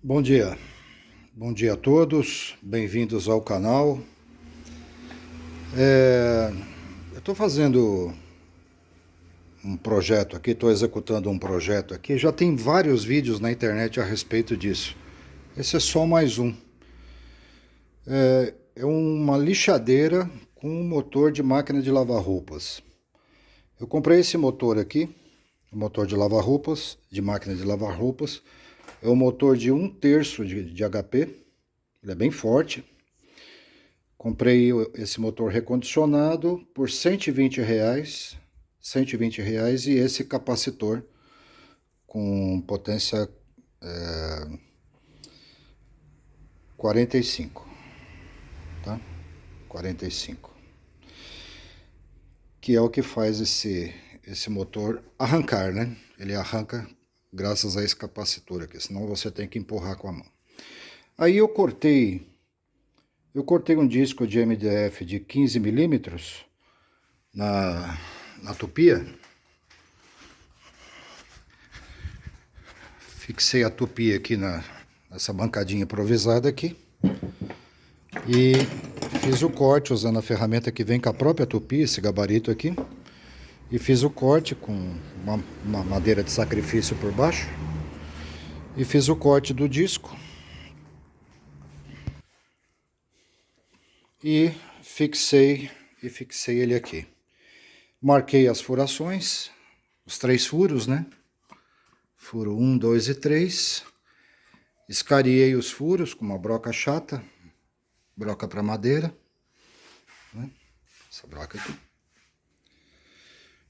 Bom dia a todos, bem-vindos ao canal. Eu estou fazendo um projeto aqui, estou executando um projeto aqui, já tem vários vídeos na internet a respeito disso. Esse é só mais um. É uma lixadeira com um motor de máquina de lavar roupas. Eu comprei esse motor aqui, motor de lavar roupas, de máquina de lavar roupas. É um motor de 1/3 de HP, ele é bem forte. Comprei esse motor recondicionado por R$ 120, R$ 120, e esse capacitor com potência 45, tá? 45. Que é o que faz esse motor arrancar, né? Ele arranca graças a esse capacitor aqui, senão você tem que empurrar com a mão. Aí eu cortei um disco de MDF de 15 milímetros na tupia. Fixei a tupia aqui nessa bancadinha improvisada aqui. E fiz o corte usando a ferramenta que vem com a própria tupia, esse gabarito aqui. E fiz o corte com uma madeira de sacrifício por baixo. E fiz o corte do disco. E fixei ele aqui. Marquei as furações, os 3 furos, né? Furo 1, 2 e 3. Escariei os furos com uma broca chata, broca para madeira, né? Essa broca aqui.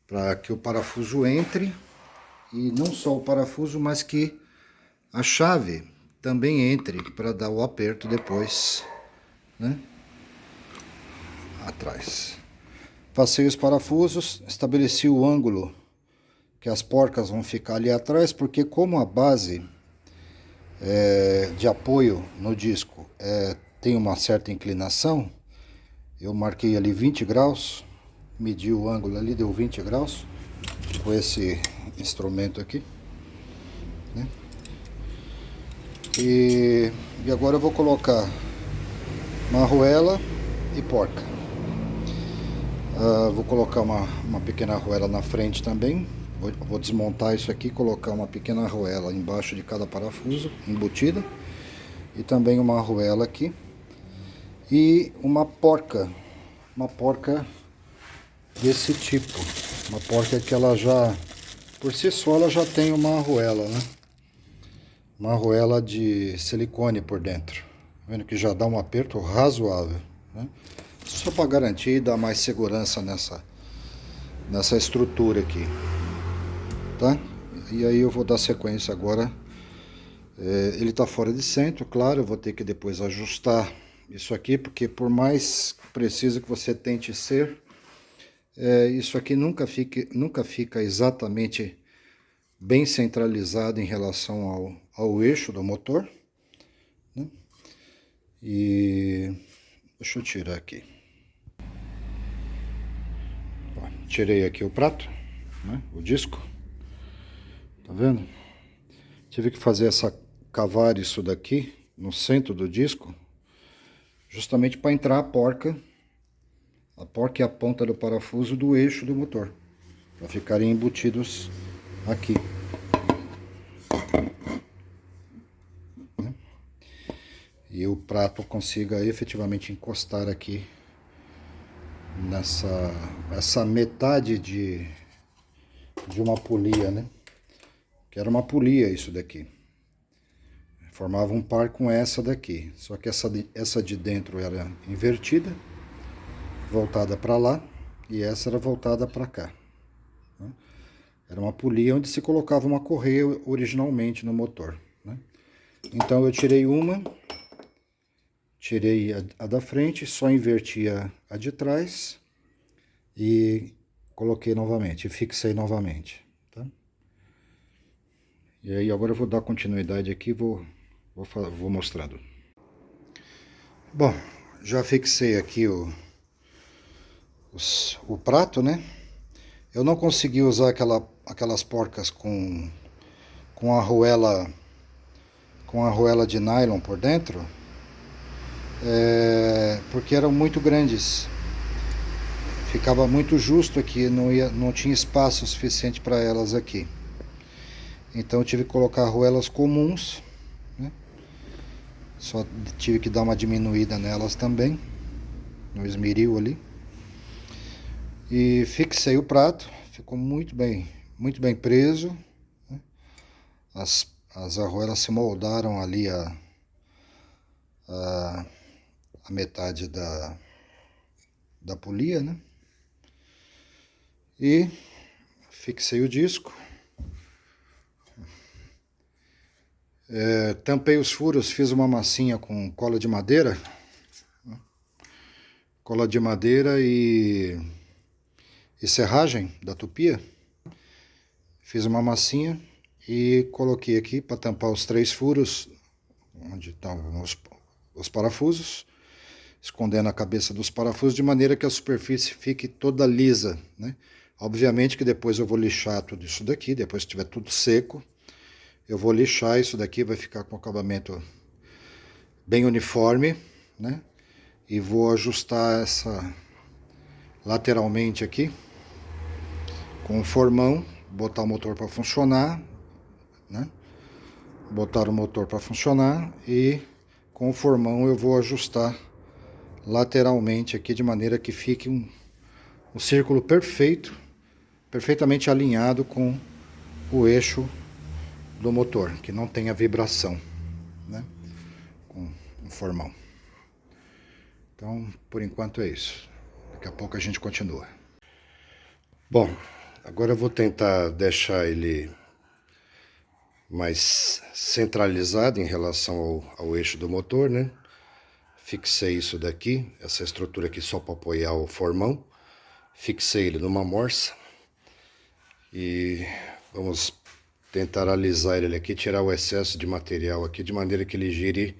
Para que o parafuso entre, e não só o parafuso, mas que a chave também entre para dar o aperto depois, né? Atrás. Passei os parafusos, estabeleci o ângulo que as porcas vão ficar ali atrás, porque como a base de apoio no disco tem uma certa inclinação, eu marquei ali 20 graus, medi o ângulo ali, deu 20 graus, com esse instrumento aqui, né? E agora eu vou colocar marruela e porca. Vou colocar uma pequena arruela na frente também. Vou desmontar isso aqui, colocar uma pequena arruela embaixo de cada parafuso, embutida. E também uma arruela aqui. E uma porca desse tipo. Uma porca que ela já, por si só, ela já tem uma arruela, né? Uma arruela de silicone por dentro. Tá vendo que já dá um aperto razoável, né? Só para garantir e dar mais segurança nessa estrutura aqui, tá? E aí eu vou dar sequência agora. Ele está fora de centro, claro, eu vou ter que depois ajustar isso aqui, porque por mais preciso que você tente ser, isso aqui nunca fica exatamente bem centralizado em relação ao eixo do motor, né? E deixa eu tirar aqui. Tirei aqui o prato, né, o disco, tá vendo? Tive que cavar isso daqui no centro do disco, justamente para entrar a porca e a ponta do parafuso do eixo do motor, para ficarem embutidos aqui, né? E o prato consiga efetivamente encostar aqui essa metade de uma polia, né? Que era uma polia isso daqui. Formava um par com essa daqui. Só que essa de dentro era invertida, voltada para lá, e essa era voltada para cá, né? Era uma polia onde se colocava uma correia originalmente no motor, né? Então eu tirei a da frente, só inverti a de trás e coloquei novamente, e fixei novamente, tá? E aí agora eu vou dar continuidade aqui, vou mostrando. Bom, já fixei aqui o prato, né? Eu não consegui usar aquelas porcas com com arruela de nylon por dentro, porque eram muito grandes. Ficava muito justo aqui, não tinha espaço suficiente para elas aqui. Então eu tive que colocar arruelas comuns, né? Só tive que dar uma diminuída nelas também, no esmeril ali. E fixei o prato, ficou muito bem preso, né? As arruelas se moldaram ali a metade da polia, né? E fixei o disco. Tampei os furos, fiz uma massinha com cola de madeira. Cola de madeira e serragem da tupia. Fiz uma massinha e coloquei aqui para tampar os 3 furos, onde estão os parafusos, escondendo a cabeça dos parafusos, de maneira que a superfície fique toda lisa, né? Obviamente que depois eu vou lixar tudo isso daqui, depois que estiver tudo seco, eu vou lixar isso daqui, vai ficar com acabamento bem uniforme, né? E vou ajustar essa lateralmente aqui com o formão, botar o motor para funcionar, né? Botar o motor para funcionar e com o formão eu vou ajustar lateralmente aqui de maneira que fique um círculo perfeito, perfeitamente alinhado com o eixo do motor, que não tenha vibração, né? Com o formão. Então, por enquanto é isso. Daqui a pouco a gente continua. Bom, agora eu vou tentar deixar ele mais centralizado em relação ao eixo do motor, né? Fixei isso daqui, essa estrutura aqui só para apoiar o formão. Fixei ele numa morsa. E vamos tentar alisar ele aqui, tirar o excesso de material aqui, de maneira que ele gire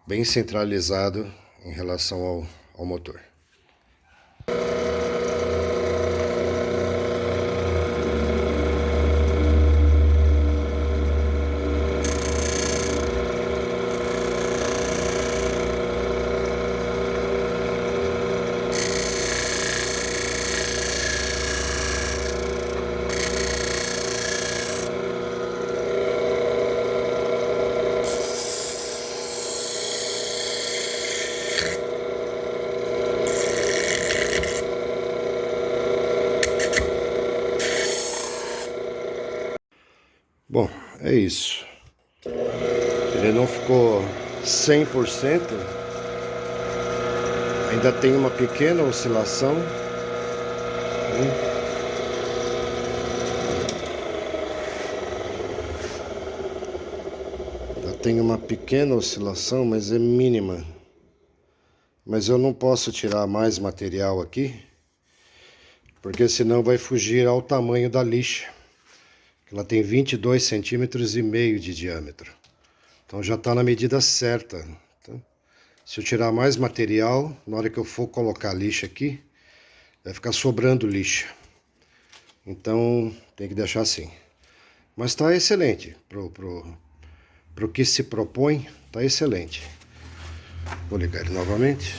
bem centralizado em relação ao motor. Bom, é isso. Ele não ficou 100%. Ainda tem uma pequena oscilação. Ainda tem uma pequena oscilação, mas é mínima. Mas eu não posso tirar mais material aqui, porque senão vai fugir ao tamanho da lixa. Ela tem 22,5 centímetros de diâmetro. Então já está na medida certa. Tá? Se eu tirar mais material, na hora que eu for colocar a lixa aqui, vai ficar sobrando lixa. Então tem que deixar assim. Mas está excelente. Pro que se propõe, está excelente. Vou ligar ele novamente.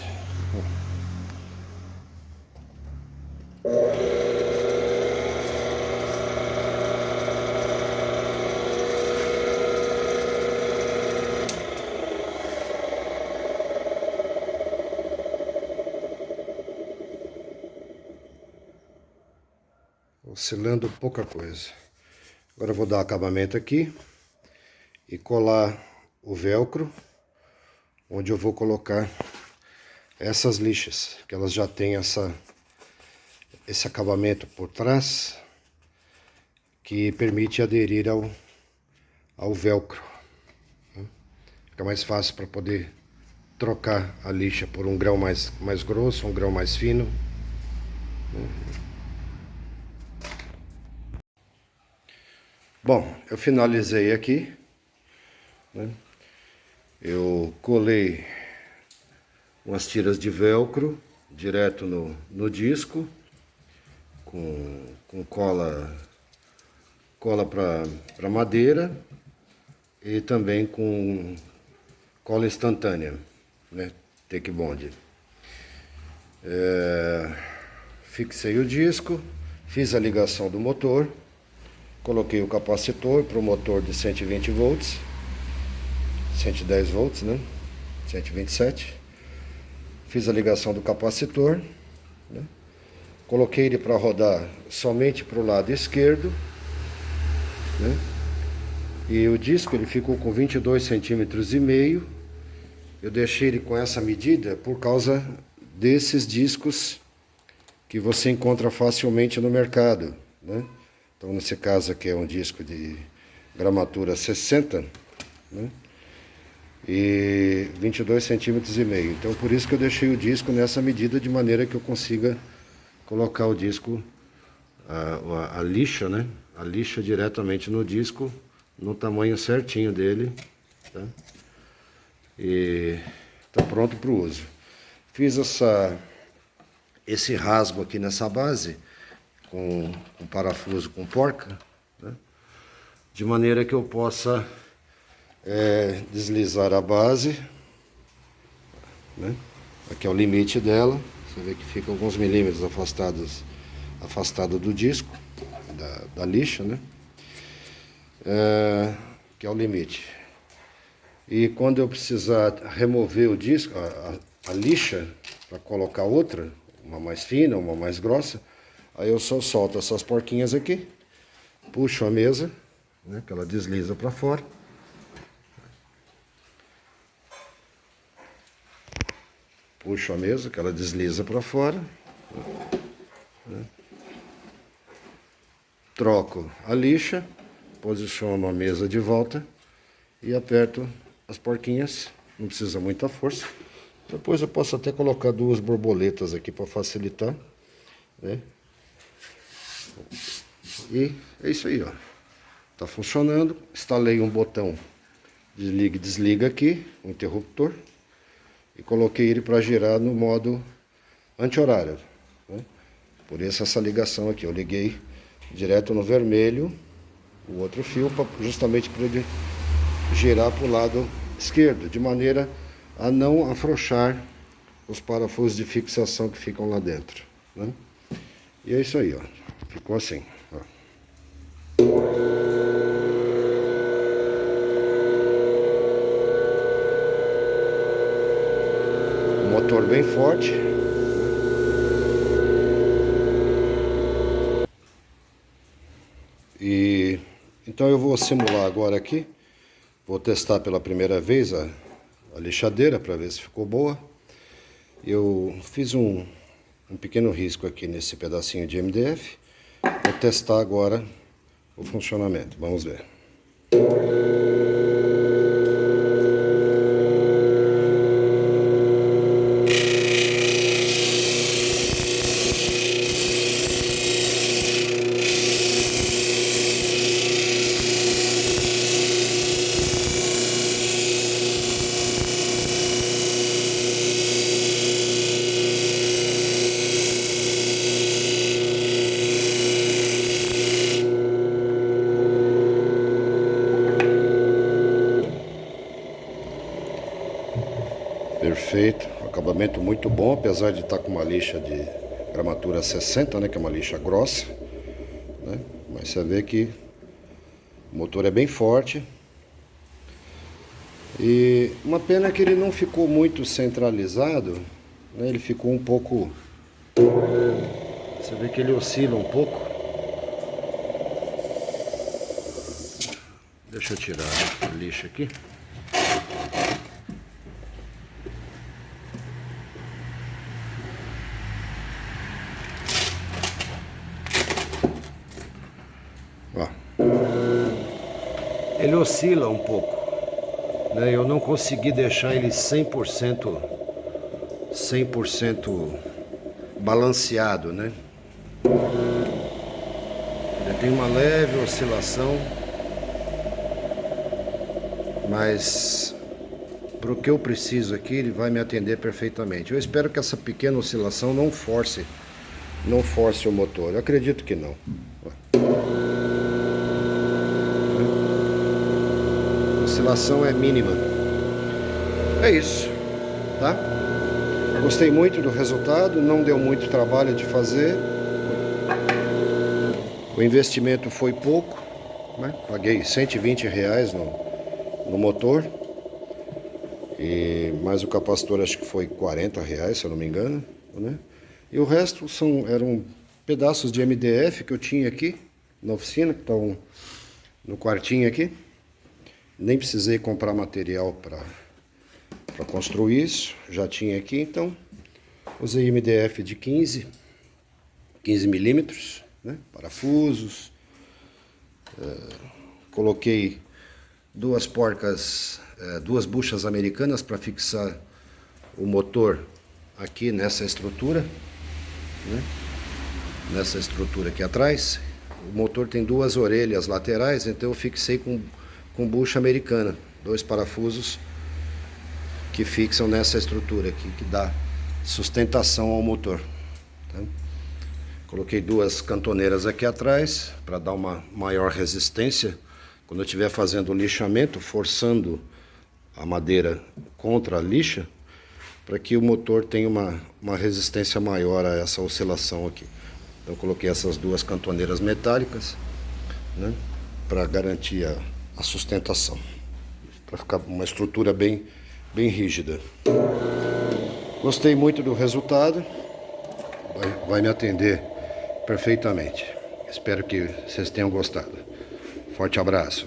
Oscilando pouca coisa. Agora eu vou dar acabamento aqui e colar o velcro, onde eu vou colocar essas lixas, que elas já têm esse acabamento por trás, que permite aderir ao velcro. Fica mais fácil para poder trocar a lixa por um grão mais grosso, um grão mais fino. Bom, eu finalizei aqui, né? Eu colei umas tiras de velcro direto no disco, com cola para madeira e também com cola instantânea, né? Take Bond. Fixei o disco, fiz a ligação do motor, coloquei o capacitor para o motor de 120 volts, 110 volts, né? 127. Fiz a ligação do capacitor, né? Coloquei ele para rodar somente para o lado esquerdo, né? E o disco ele ficou com 22,5 cm. Eu deixei ele com essa medida por causa desses discos que você encontra facilmente no mercado, né? Então, nesse caso aqui é um disco de gramatura 60, né? E 22,5 cm. Então, por isso que eu deixei o disco nessa medida, de maneira que eu consiga colocar o disco, a lixa, né? A lixa diretamente no disco, no tamanho certinho dele, tá? E tá pronto para o uso. Fiz esse rasgo aqui nessa base com parafuso com porca, né? De maneira que eu possa deslizar a base, né? Aqui é o limite dela. Você vê que fica alguns milímetros afastado do disco, da lixa, né? Que é o limite. E quando eu precisar remover o disco, a lixa, para colocar outra, uma mais fina, uma mais grossa, aí eu só solto essas porquinhas aqui, puxo a mesa, né, que ela desliza para fora. Puxo a mesa, que ela desliza para fora, né? Troco a lixa, posiciono a mesa de volta e aperto as porquinhas. Não precisa muita força. Depois eu posso até colocar 2 borboletas aqui para facilitar, né? E é isso aí, ó. Tá funcionando. Instalei um botão de liga e desliga aqui, um interruptor, e coloquei ele para girar no modo anti-horário, né? Por isso essa ligação aqui. Eu liguei direto no vermelho o outro fio, justamente para ele girar para o lado esquerdo, de maneira a não afrouxar os parafusos de fixação que ficam lá dentro, né? E é isso aí, ó. Ficou assim, ó. Motor bem forte. E então eu vou simular agora aqui. Vou testar pela primeira vez a lixadeira para ver se ficou boa. Eu fiz um pequeno risco aqui nesse pedacinho de MDF. Vou testar agora o funcionamento. Vamos ver. Perfeito, acabamento muito bom, apesar de estar com uma lixa de gramatura 60, né, que é uma lixa grossa, né? Mas você vê que o motor é bem forte. E uma pena que ele não ficou muito centralizado, né? Ele ficou um pouco... Você vê que ele oscila um pouco. Deixa eu tirar a lixa aqui. Ó. Ele oscila um pouco, né? Eu não consegui deixar ele 100% balanceado, né? Ele tem uma leve oscilação, mas para o que eu preciso aqui, ele vai me atender perfeitamente. Eu espero que essa pequena oscilação não force o motor. Eu acredito que não. oscilação é mínima. É isso, tá? Gostei muito do resultado, não deu muito trabalho de fazer. O investimento foi pouco, né? Paguei R$120 no motor. Mais o capacitor acho que foi R$40, se eu não me engano, né? E o resto eram pedaços de MDF que eu tinha aqui na oficina, que estão no quartinho aqui. Nem precisei comprar material para construir isso, já tinha aqui, então usei MDF de 15 milímetros, né? Parafusos, coloquei duas buchas americanas para fixar o motor aqui nessa estrutura, né? Nessa estrutura aqui atrás. O motor tem duas orelhas laterais, então eu fixei com bucha americana, 2 parafusos que fixam nessa estrutura aqui, que dá sustentação ao motor, tá? Coloquei 2 cantoneiras aqui atrás para dar uma maior resistência quando eu estiver fazendo o lixamento, forçando a madeira contra a lixa, para que o motor tenha uma resistência maior a essa oscilação aqui. Então eu coloquei essas 2 cantoneiras metálicas, né, para garantir a sustentação, para ficar uma estrutura bem rígida. Gostei muito do resultado, vai me atender perfeitamente. Espero que vocês tenham gostado. Forte abraço.